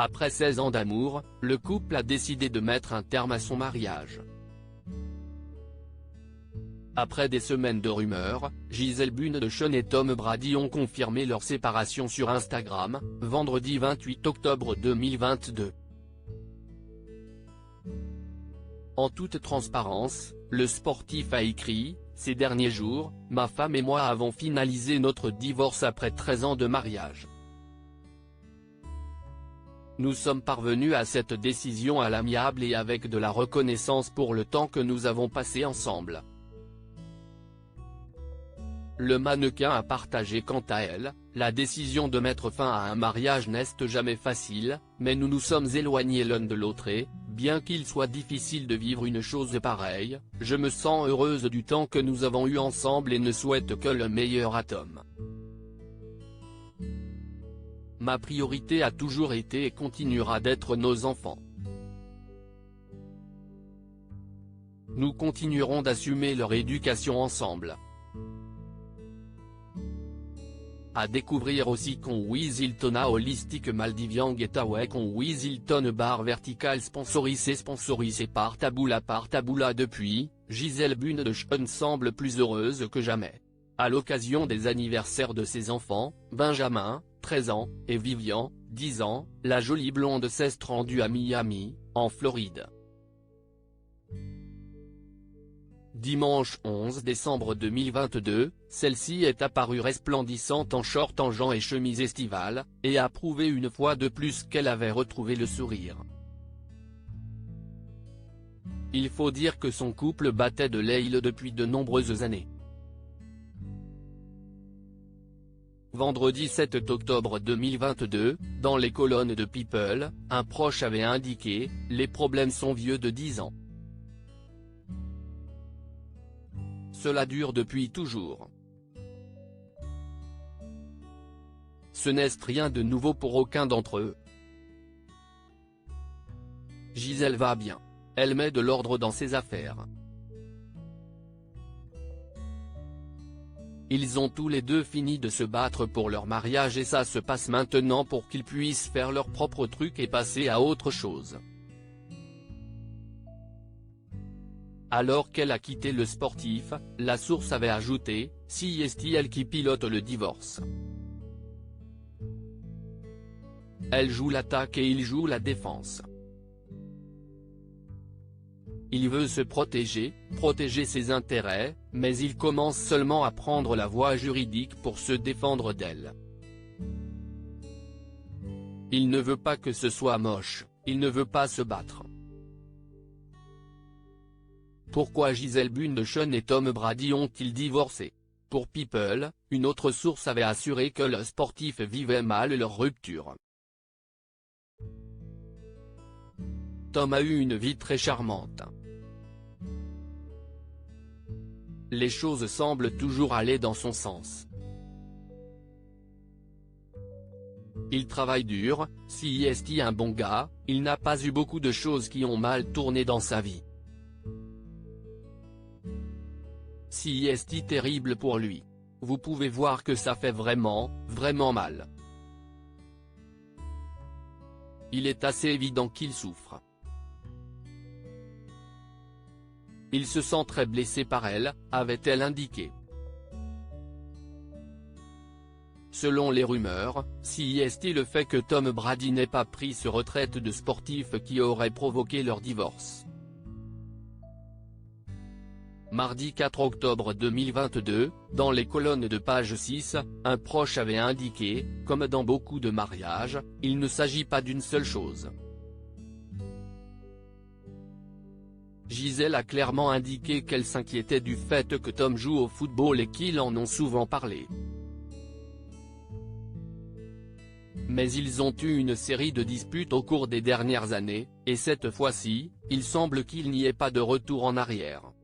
Après 16 ans d'amour, le couple a décidé de mettre un terme à son mariage. Après des semaines de rumeurs, Gisèle Bündchen et Tom Brady ont confirmé leur séparation sur Instagram, vendredi 28 octobre 2022. En toute transparence, le sportif a écrit, « Ces derniers jours, ma femme et moi avons finalisé notre divorce après 13 ans de mariage. Nous sommes parvenus à cette décision à l'amiable et avec de la reconnaissance pour le temps que nous avons passé ensemble. » Le mannequin a partagé quant à elle, « La décision de mettre fin à un mariage n'est jamais facile, mais nous nous sommes éloignés l'un de l'autre et, bien qu'il soit difficile de vivre une chose pareille, je me sens heureuse du temps que nous avons eu ensemble et ne souhaite que le meilleur à Tom. Ma priorité a toujours été et continuera d'être nos enfants. Nous continuerons d'assumer leur éducation ensemble. » À découvrir aussi con Wiz Hilton a Holistic Maldivian Getaway con Wiz Hilton Bar Vertical sponsorisé par Taboula depuis, Gisèle Bündchen semble plus heureuse que jamais. À l'occasion des anniversaires de ses enfants, Benjamin, 13 ans, et Vivian, 10 ans, la jolie blonde s'est rendue à Miami, en Floride. Dimanche 11 décembre 2022, celle-ci est apparue resplendissante en short en jean et chemise estivale, et a prouvé une fois de plus qu'elle avait retrouvé le sourire. Il faut dire que son couple battait de l'aile depuis de nombreuses années. Vendredi 7 octobre 2022, dans les colonnes de People, un proche avait indiqué, « Les problèmes sont vieux de 10 ans. Cela dure depuis toujours. Ce n'est rien de nouveau pour aucun d'entre eux. Gisèle va bien. Elle met de l'ordre dans ses affaires. Ils ont tous les deux fini de se battre pour leur mariage et ça se passe maintenant pour qu'ils puissent faire leur propre truc et passer à autre chose. » Alors qu'elle a quitté le sportif, la source avait ajouté, « C'est elle qui pilote le divorce. Elle joue l'attaque et il joue la défense. Il veut se protéger ses intérêts, mais il commence seulement à prendre la voie juridique pour se défendre d'elle. Il ne veut pas que ce soit moche, il ne veut pas se battre. » Pourquoi Gisèle Bündchen et Tom Brady ont-ils divorcé? Pour People, une autre source avait assuré que le sportif vivait mal leur rupture. Tom a eu une vie très charmante. Les choses semblent toujours aller dans son sens. Il travaille dur, c'est un bon gars, il n'a pas eu beaucoup de choses qui ont mal tourné dans sa vie. C'est terrible pour lui. Vous pouvez voir que ça fait vraiment mal. Il est assez évident qu'il souffre. Il se sent très blessé par elle, avait-elle indiqué. Selon les rumeurs, c'est le fait que Tom Brady n'ait pas pris ce retraite de sportif qui aurait provoqué leur divorce. Mardi 4 octobre 2022, dans les colonnes de page 6, un proche avait indiqué, comme dans beaucoup de mariages, il ne s'agit pas d'une seule chose. Gisèle a clairement indiqué qu'elle s'inquiétait du fait que Tom joue au football et qu'ils en ont souvent parlé. Mais ils ont eu une série de disputes au cours des dernières années, et cette fois-ci, il semble qu'il n'y ait pas de retour en arrière.